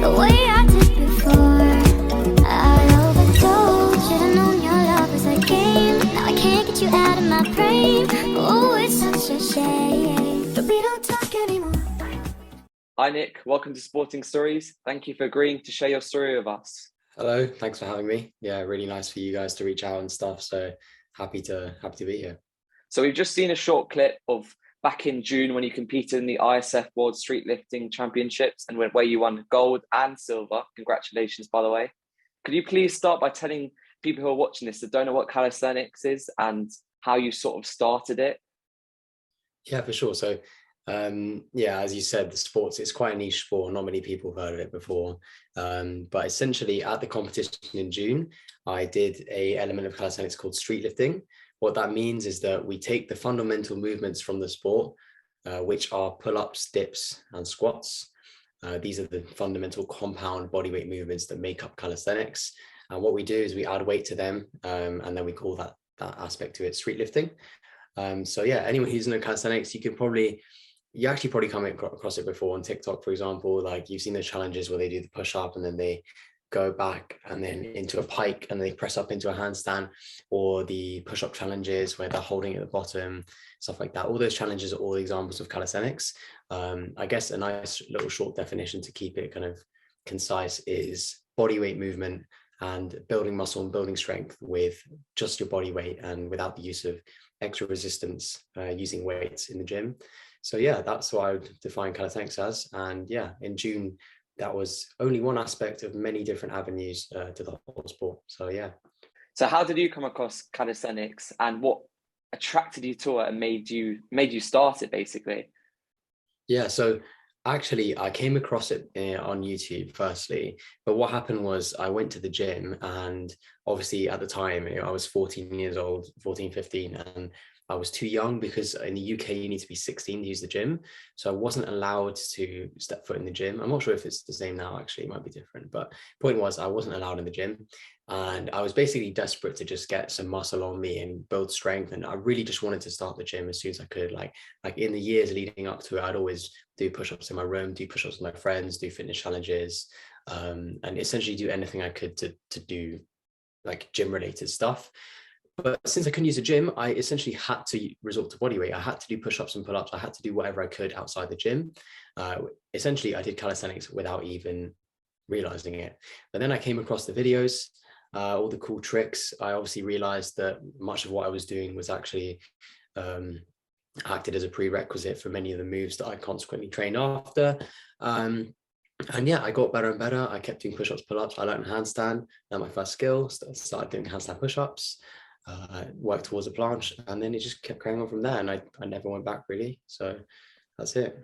the way I did before. I overdosed. Should've known your love was a game. Now I can't get you out of my brain. Oh, it's such a shame, but we don't talk anymore. Hi Nick, welcome to Sporting Stories. Thank you for agreeing to share your story with us. Hello, thanks for having me. Yeah, really nice for you guys to reach out and stuff. So happy to be here. So we've just seen a short clip of back in June when you competed in the ISF World Street Lifting Championships and where you won gold and silver. Congratulations, by the way. Could you please start by telling people who are watching this that don't know what calisthenics is and how you sort of started it? Yeah, for sure. So yeah, as you said, the sports, it's quite a niche sport. Not many people have heard of it before. But essentially at the competition in June, I did a element of calisthenics called street lifting. What that means is that we take the fundamental movements from the sport, which are pull-ups, dips, and squats. These are the fundamental compound bodyweight movements that make up calisthenics. And what we do is we add weight to them, and then we call that aspect to it street lifting. So yeah, anyone who's in calisthenics, you actually probably come across it before on TikTok, for example. Like you've seen the challenges where they do the push up and then they go back and then into a pike and they press up into a handstand, or the push up challenges where they're holding at the bottom, stuff like that. All those challenges are all examples of calisthenics. I guess a nice little short definition to keep it kind of concise is body weight movement and building muscle and building strength with just your body weight and without the use of extra resistance using weights in the gym. So yeah, that's what I would define calisthenics as. And yeah, in June, that was only one aspect of many different avenues to the whole sport. So yeah. So how did you come across calisthenics and what attracted you to it and made you start it basically? Yeah, so actually I came across it on YouTube firstly, but what happened was I went to the gym, and obviously at the time I was 14 years old, 14, 15, and I was too young because in the UK you need to be 16 to use the gym. So I wasn't allowed to step foot in the gym. I'm not sure if it's the same now, actually, it might be different. But point was I wasn't allowed in the gym. And I was basically desperate to just get some muscle on me and build strength. And I really just wanted to start the gym as soon as I could. Like in the years leading up to it, I'd always do push-ups in my room, do push-ups with my friends, do fitness challenges, and essentially do anything I could to do like gym related stuff. But since I couldn't use a gym, I essentially had to resort to body weight. I had to do push-ups and pull-ups. I had to do whatever I could outside the gym. Essentially, I did calisthenics without even realizing it. But then I came across the videos, all the cool tricks. I obviously realized that much of what I was doing was actually acted as a prerequisite for many of the moves that I consequently trained after. And yeah, I got better and better. I kept doing push-ups, pull-ups. I learned handstand, my first skill. Started doing handstand push-ups. Worked towards a planche, and then it just kept carrying on from there, and I never went back really. So that's it.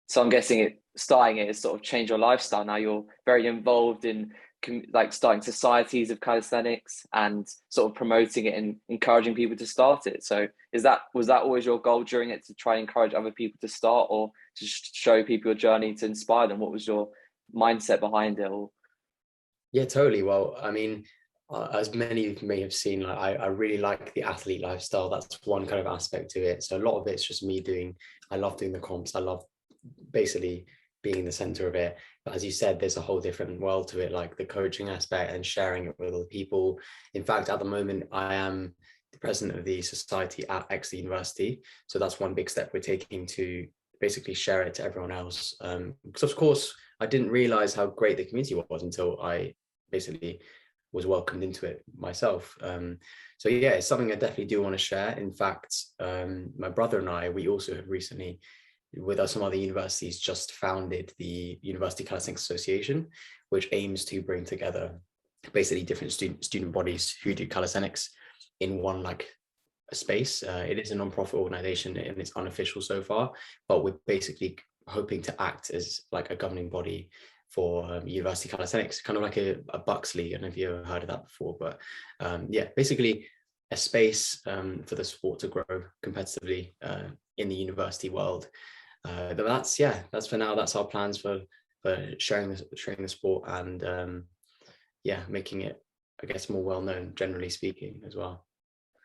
So I'm guessing starting it has sort of changed your lifestyle. Now you're very involved in like starting societies of calisthenics and sort of promoting it and encouraging people to start it. So was that always your goal during it, to try and encourage other people to start, or to show people your journey to inspire them? What was your mindset behind it all? Yeah, totally. Well, I mean, as many of you may have seen, like I really like the athlete lifestyle. That's one kind of aspect to it. So a lot of it's just me I love doing the comps. I love basically being in the center of it. But as you said, there's a whole different world to it, like the coaching aspect and sharing it with other people. In fact, at the moment, I am the president of the society at Exeter University. So that's one big step we're taking to basically share it to everyone else. Because of course, I didn't realize how great the community was until I basically was welcomed into it myself. So yeah, it's something I definitely do want to share. In fact, my brother and I, we also have recently, with some other universities, just founded the University Calisthenics Association, which aims to bring together basically different student bodies who do calisthenics in one like a space. It is a non-profit organization and it's unofficial so far, but we're basically hoping to act as like a governing body for university calisthenics, kind of like a Bucks League. I don't know if you ever heard of that before, but yeah, basically a space for the sport to grow competitively in the university world. But that's for now. That's our plans for sharing the sport and yeah, making it, I guess, more well known, generally speaking, as well.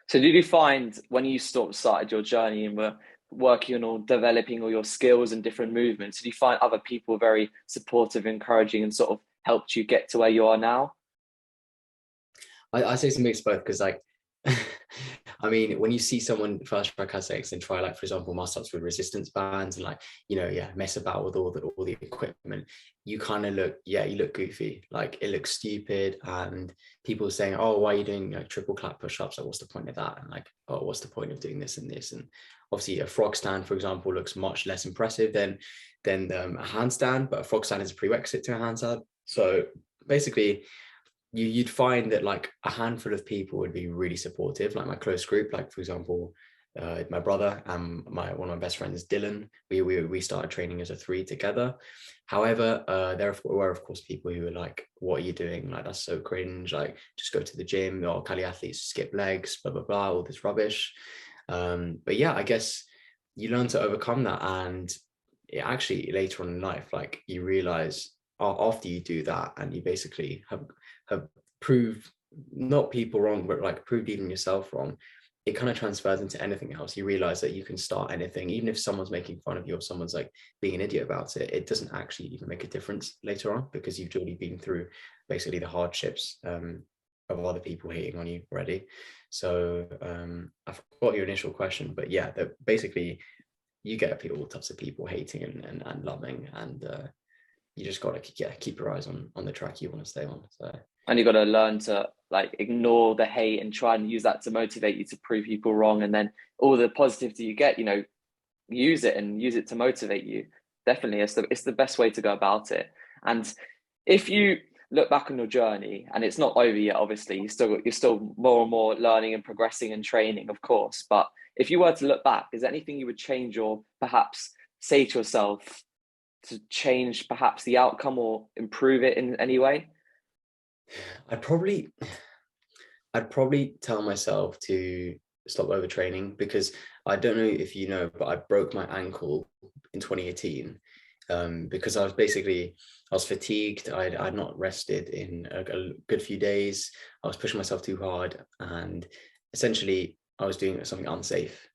So did you find when you started your journey and were working on or developing all your skills and different movements? Did you find other people very supportive, encouraging, and sort of helped you get to where you are now? I say it's a mix of both, because like I mean, when you see someone first try calisthenics and try, like, for example, muscle ups with resistance bands and, like, mess about with all the equipment, you kind of look, you look goofy, like it looks stupid, and people saying, oh, why are you doing triple clap push-ups? Like, what's the point of that? And like, oh, what's the point of doing this and this? And obviously a frog stand, for example, looks much less impressive than a handstand, but a frog stand is a prerequisite to a handstand. So basically, you'd find that like a handful of people would be really supportive, like my close group, like for example, my brother and one of my best friends, Dylan. We started training as a three together. However, there were of course people who were like, what are you doing? Like, that's so cringe, like just go to the gym, or Cali athletes skip legs, blah blah blah, all this rubbish. But yeah, I guess you learn to overcome that, and it actually later on in life, like you realize after you do that, and you basically have proved not people wrong, but like proved even yourself wrong, it kind of transfers into anything else. You realize that you can start anything, even if someone's making fun of you or someone's like being an idiot about it. It doesn't actually even make a difference later on, because you've already been through basically the hardships of other people hating on you already. So I forgot your initial question, but yeah, that basically you get all types of people hating and loving, and you just got to keep your eyes on the track you want to stay on. So, and you got to learn to like ignore the hate and try and use that to motivate you to prove people wrong, and then all the positivity you get, use it to motivate you. Definitely, it's the best way to go about it. And if you look back on your journey, and it's not over yet, obviously, you're still more and more learning and progressing and training, of course, but if you were to look back, is there anything you would change or perhaps say to yourself to change perhaps the outcome or improve it in any way? I'd probably tell myself to stop overtraining, because I don't know if you know, but I broke my ankle in 2018 because I was fatigued. I'd not rested in a good few days. I was pushing myself too hard, and essentially I was doing something unsafe.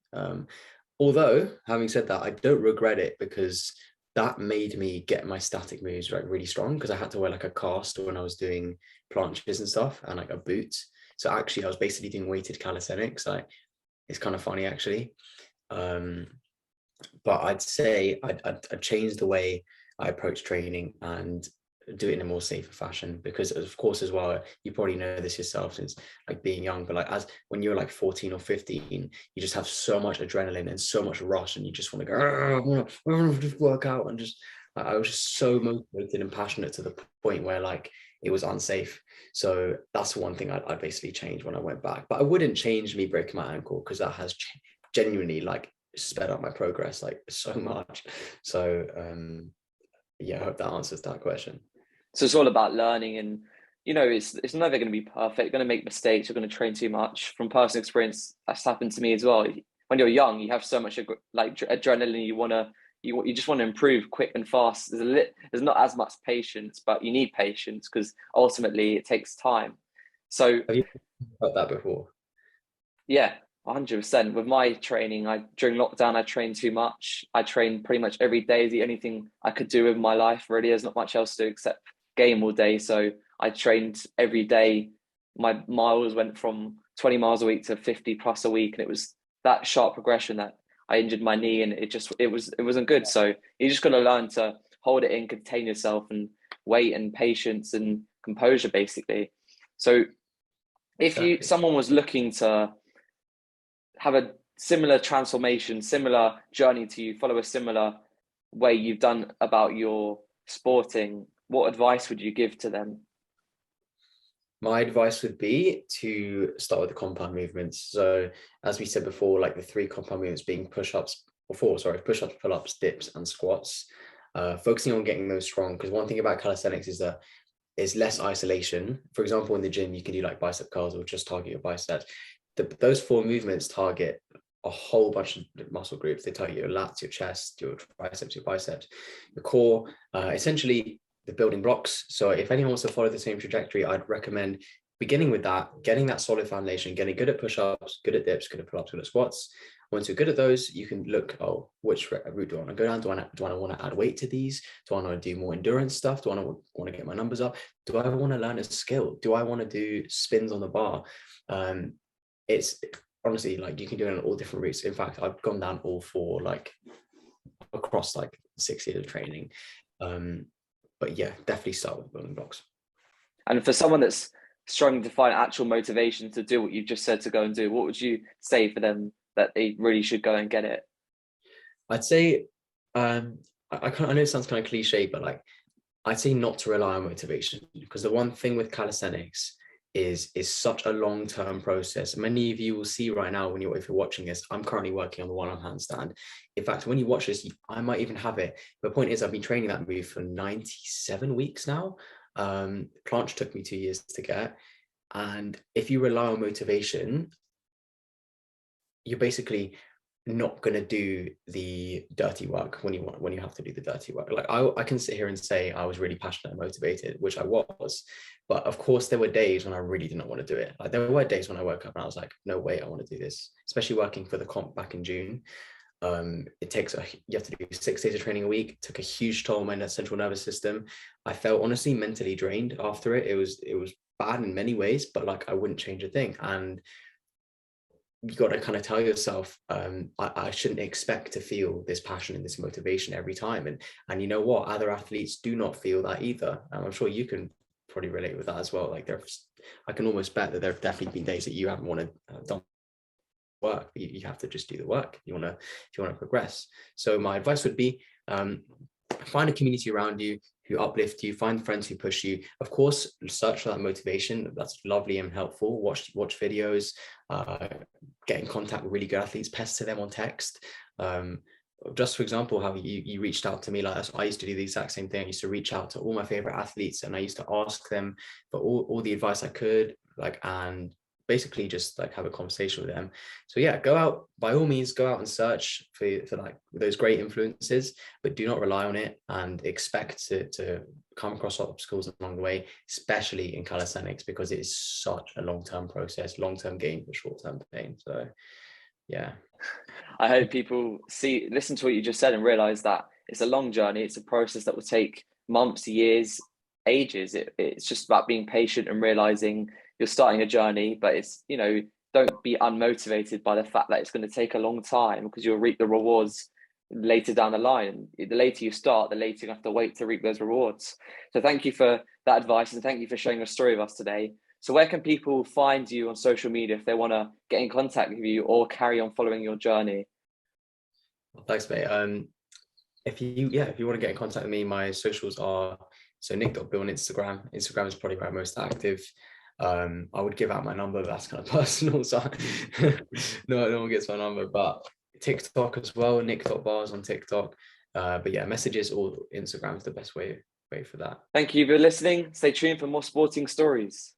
Although, having said that, I don't regret it, because that made me get my static moves like really strong, because I had to wear like a cast when I was doing planches and stuff, and like a boot. So actually I was basically doing weighted calisthenics. Like, it's kind of funny actually. But I'd say I'd change the way I approach training and do it in a more safer fashion, because of course as well, you probably know this yourself since like being young, but like as when you're like 14 or 15, you just have so much adrenaline and so much rush, and you just want to go, I want to just work out, and just I was just so motivated and passionate to the point where like it was unsafe. So that's one thing I'd basically change when I went back. But I wouldn't change me breaking my ankle, because that has genuinely like sped up my progress like so much. So yeah, I hope that answers that question. So it's all about learning, and it's never going to be perfect. You're going to make mistakes. You're going to train too much. From personal experience, that's happened to me as well. When you're young, you have so much like adrenaline. You just want to improve quick and fast. There's not as much patience, but you need patience, because ultimately it takes time. So have you heard that before? Yeah, 100%. With my training, during lockdown, I trained too much. I trained pretty much every day. The only thing I could do with my life, really, there's not much else to do except game all day. So I trained every day. My miles went from 20 miles a week to 50 plus a week, and it was that sharp progression that I injured my knee, and it wasn't good. So you just got to learn to hold it in, contain yourself, and wait, and patience and composure, basically. So if Exactly. someone was looking to have a similar transformation, similar journey to you, follow a similar way you've done about your sporting, what advice would you give to them? My advice would be to start with the compound movements. So as we said before, like the three compound movements being push-ups, pull-ups, dips, and squats. Focusing on getting those strong, because one thing about calisthenics is that is less isolation. For example, in the gym, you can do like bicep curls or just target your biceps. Those four movements target a whole bunch of muscle groups. They target your lats, your chest, your triceps, your biceps, your core, essentially the building blocks. So if anyone wants to follow the same trajectory, I'd recommend beginning with that, getting that solid foundation, getting good at push-ups, good at dips, good at pull-ups, good at squats. Once you're good at those, you can look, oh, which route do I want to go down? Do I want to add weight to these? Do I want to do more endurance stuff? Do I want to get my numbers up? Do I want to learn a skill? Do I want to do spins on the bar? It's honestly, like, you can do it on all different routes. In fact, I've gone down all four, like across like 6 years of training. But yeah, definitely start with building blocks. And for someone that's struggling to find actual motivation to do what you've just said to go and do, what would you say for them that they really should go and get it? I'd say, I know it sounds kind of cliche, but like, I'd say not to rely on motivation, because the one thing with calisthenics is such a long-term process. Many of you will see right now if you're watching this, I'm currently working on the one-arm handstand. In fact, when you watch this, I might even have it. The point is, I've been training that move for 97 weeks now. Planche took me 2 years to get. And if you rely on motivation, you're basically not going to do the dirty work when you have to do the dirty work. Like, I can sit here and say I was really passionate and motivated, which I was, but of course there were days when I really didn't want to do it. Like, there were days when I woke up and I was like, no way, I want to do this. Especially working for the comp back in June. It takes you have to do 6 days of training a week. It took a huge toll on my central nervous system. I felt honestly mentally drained after it. It was bad in many ways, but like, I wouldn't change a thing. And you got to kind of tell yourself, I shouldn't expect to feel this passion and this motivation every time. And you know what? Other athletes do not feel that either. I'm sure you can probably relate with that as well. Like, I can almost bet that there have definitely been days that you haven't wanted done work. You have to just do the work if you want to progress. So my advice would be, find a community around you who uplift you, find friends who push you. Of course, search for that motivation. That's lovely and helpful. Watch videos, get in contact with really good athletes, pester them on text. Just for example, how you reached out to me, like, I used to do the exact same thing. I used to reach out to all my favorite athletes and I used to ask them for all the advice I could, like, and basically just like have a conversation with them. So yeah, go out, by all means, go out and search for like those great influences, but do not rely on it and expect to come across obstacles along the way, especially in calisthenics, because it is such a long-term process, long-term gain for short-term pain. So yeah. I hope people listen to what you just said and realize that it's a long journey. It's a process that will take months, years, ages. It's just about being patient and realizing you're starting a journey, but it's, don't be unmotivated by the fact that it's going to take a long time, because you'll reap the rewards later down the line. The later you start, the later you have to wait to reap those rewards. So thank you for that advice, and thank you for sharing your story with us today. So where can people find you on social media if they want to get in contact with you or carry on following your journey? Thanks, mate. If you want to get in contact with me, my socials are nick.bill on Instagram. Instagram is probably where I'm most active. I would give out my number, but that's kind of personal, so no one gets my number. But TikTok as well, nick.bars on TikTok. But yeah, messages or Instagram is the best way for that. Thank you for listening. Stay tuned for more sporting stories.